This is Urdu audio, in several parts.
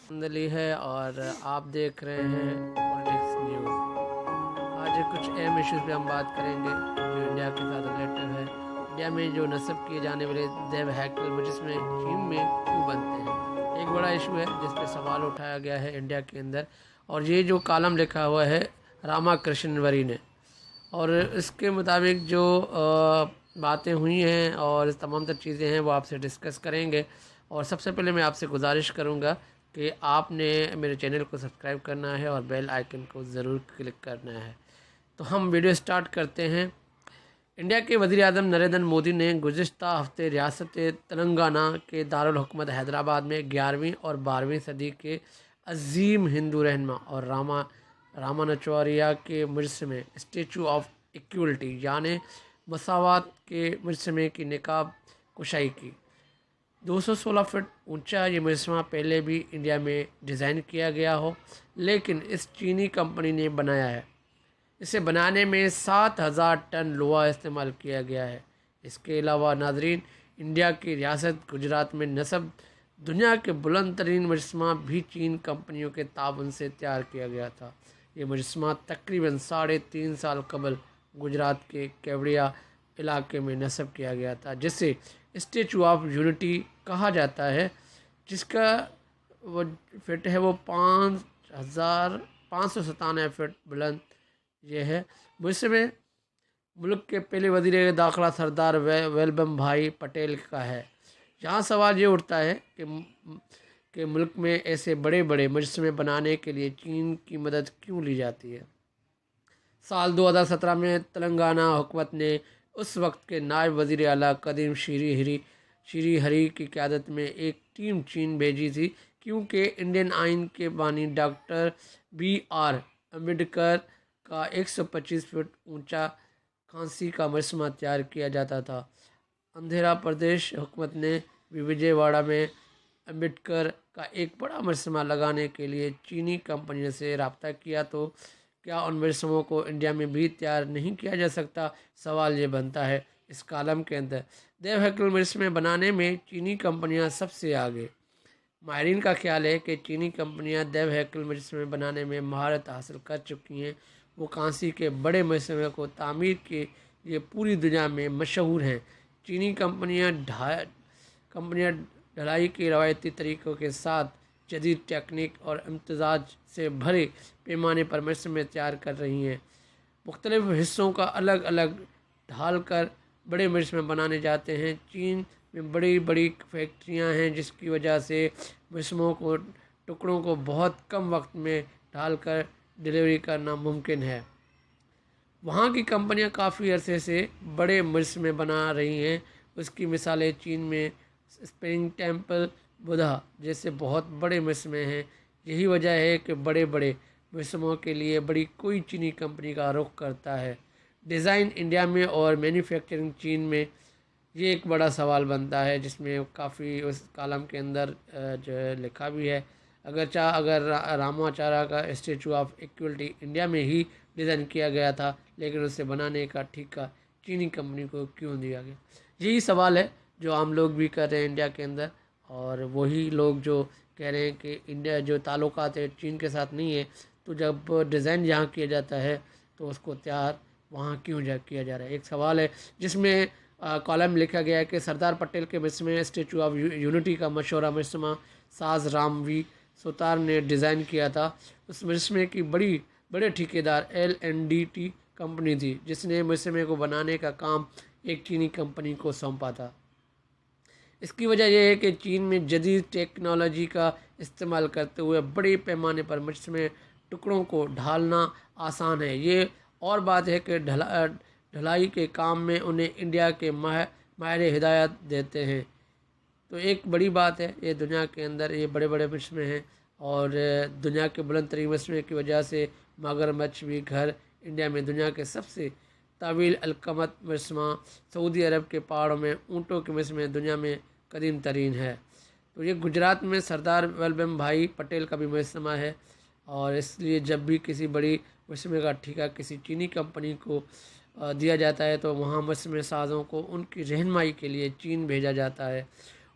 علی ہے اور آپ دیکھ رہے ہیں پولیٹکس نیوز۔ آج کچھ اہم ایشوز پہ ہم بات کریں گے جو انڈیا کے ساتھ ریلیٹو ہے۔ انڈیا میں جو نصب کیے جانے والے دیو ہیکل مجسمے چین میں کیوں بنتے ہیں، ایک بڑا ایشو ہے جس پہ سوال اٹھایا گیا ہے انڈیا کے اندر، اور یہ جو کالم لکھا ہوا ہے راما کرشن وری نے، اور اس کے مطابق جو باتیں ہوئی ہیں اور تمام تر چیزیں ہیں وہ آپ سے ڈسکس کریں گے۔ اور سب سے پہلے میں آپ سے گزارش کروں گا کہ آپ نے میرے چینل کو سبسکرائب کرنا ہے اور بیل آئیکن کو ضرور کلک کرنا ہے۔ تو ہم ویڈیو سٹارٹ کرتے ہیں۔ انڈیا کے وزیر اعظم نریندر مودی نے گزشتہ ہفتے ریاست تلنگانہ کے دارالحکومت حیدرآباد میں 11ویں اور 12ویں صدی کے عظیم ہندو رہنما اور رامانچاریہ کے مجسمے اسٹیچو آف ایکویلٹی یعنی مساوات کے مجسمے کی نقاب کشائی کی۔ 216 فٹ اونچا یہ مجسمہ پہلے بھی انڈیا میں ڈیزائن کیا گیا ہو، لیکن اس چینی کمپنی نے بنایا ہے۔ اسے بنانے میں 7000 ٹن لوہا استعمال کیا گیا ہے۔ اس کے علاوہ ناظرین، انڈیا کی ریاست گجرات میں نصب دنیا کے بلند ترین مجسمہ بھی چین کمپنیوں کے تعاون سے تیار کیا گیا تھا۔ یہ مجسمہ تقریباً 3.5 سال قبل گجرات کے کیوڑیا علاقے میں نصب کیا گیا تھا، جسے اسٹیچو آف یونٹی کہا جاتا ہے، جس کا وہ فٹ ہے وہ 5,597 فٹ بلند یہ ہے۔ مجسمے ملک کے پہلے وزیر داخلہ سردار ولبھم بھائی پٹیل کا ہے۔ یہاں سوال یہ اٹھتا ہے کہ ملک میں ایسے بڑے بڑے مجسمے بنانے کے لیے چین کی مدد کیوں لی جاتی ہے۔ سال 2017 میں تلنگانہ حکومت نے اس وقت کے نائب وزیر اعلیٰ قدیم شری ہری کی قیادت میں ایک ٹیم چین بھیجی تھی، کیونکہ انڈین آئین کے بانی ڈاکٹر BR امبیڈکر کا 125 فٹ اونچا کانسی کا مجسمہ تیار کیا جاتا تھا۔ آندھرا پردیش حکومت نے بھی وجے واڑہ میں امبیڈکر کا ایک بڑا مجسمہ لگانے کے لیے چینی کمپنیوں سے رابطہ کیا، تو کیا ان مجسموں کو انڈیا میں بھی تیار نہیں کیا جا سکتا؟ سوال یہ بنتا ہے۔ اس کالم کے اندر دیو ہیکل مجسمے بنانے میں چینی کمپنیاں سب سے آگے۔ ماہرین کا خیال ہے کہ چینی کمپنیاں دیو ہیکل مجسمے بنانے میں مہارت حاصل کر چکی ہیں۔ وہ کانسی کے بڑے مجسمے کو تعمیر کے لیے پوری دنیا میں مشہور ہیں۔ چینی کمپنیاں ڈھلائی کے روایتی طریقوں کے ساتھ جدید ٹیکنیک اور امتزاج سے بھرے پیمانے پر مجسمے تیار کر رہی ہیں۔ مختلف حصوں کا الگ الگ ڈھال کر بڑے مجسمے بنانے جاتے ہیں۔ چین میں بڑی بڑی فیکٹریاں ہیں، جس کی وجہ سے مجسموں کو ٹکڑوں کو بہت کم وقت میں ڈھال کر ڈیلیوری کرنا ممکن ہے۔ وہاں کی کمپنیاں کافی عرصے سے بڑے مجسمے بنا رہی ہیں۔ اس کی مثالیں چین میں اسپرنگ ٹیمپل، بدھا جیسے بہت بڑے مجسمے ہیں۔ یہی وجہ ہے کہ بڑے بڑے مجسموں کے لیے بڑی کوئی چینی کمپنی کا رخ کرتا ہے۔ ڈیزائن انڈیا میں اور مینوفیکچرنگ چین میں، یہ ایک بڑا سوال بنتا ہے، جس میں کافی اس کالم کے اندر جو ہے لکھا بھی ہے۔ اگر راماچارا کا اسٹیچو آف ایکویلٹی انڈیا میں ہی ڈیزائن کیا گیا تھا، لیکن اسے بنانے کا ٹھیکہ چینی کمپنی کو کیوں دیا گیا؟ یہی سوال ہے جو عام لوگ بھی کر رہے ہیں انڈیا کے اندر، اور وہی لوگ جو کہہ رہے ہیں کہ انڈیا جو تعلقات ہے چین کے ساتھ نہیں ہے، تو جب ڈیزائن یہاں کیا جاتا ہے تو اس کو تیار وہاں کیوں کیا جا رہا ہے۔ ایک سوال ہے جس میں کالم لکھا گیا ہے کہ سردار پٹیل کے مجسمے اسٹیچو آف یونٹی کا مشہور مجسمہ ساز رام وی سوتار نے ڈیزائن کیا تھا۔ اس مجسمے کی بڑے ٹھیکیدار LNDT کمپنی تھی، جس نے مجسمے کو بنانے کا کام ایک چینی کمپنی کو سونپا تھا۔ اس کی وجہ یہ ہے کہ چین میں جدید ٹیکنالوجی کا استعمال کرتے ہوئے بڑے پیمانے پر مجسمے ٹکڑوں کو ڈھالنا آسان ہے۔ یہ اور بات ہے کہ ڈھلائی کے کام میں انہیں انڈیا کے ماہر ہدایت دیتے ہیں۔ تو ایک بڑی بات ہے، یہ دنیا کے اندر یہ بڑے بڑے مجسمے ہیں، اور دنیا کے بلند ترین مجسمے کی وجہ سے مگرمچھ بھی گھر انڈیا میں دنیا کے سب سے طویل القامت مجسمہ سعودی عرب کے پہاڑوں میں اونٹوں کے مجسمے دنیا میں قدیم ترین ہے۔ تو یہ گجرات میں سردار ولبھم بھائی پٹیل کا بھی مجسمہ ہے، اور اس لیے جب بھی کسی بڑی مجسمے کا ٹھیکہ کسی چینی کمپنی کو دیا جاتا ہے تو وہاں مجسمے سازوں کو ان کی رہنمائی کے لیے چین بھیجا جاتا ہے۔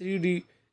3D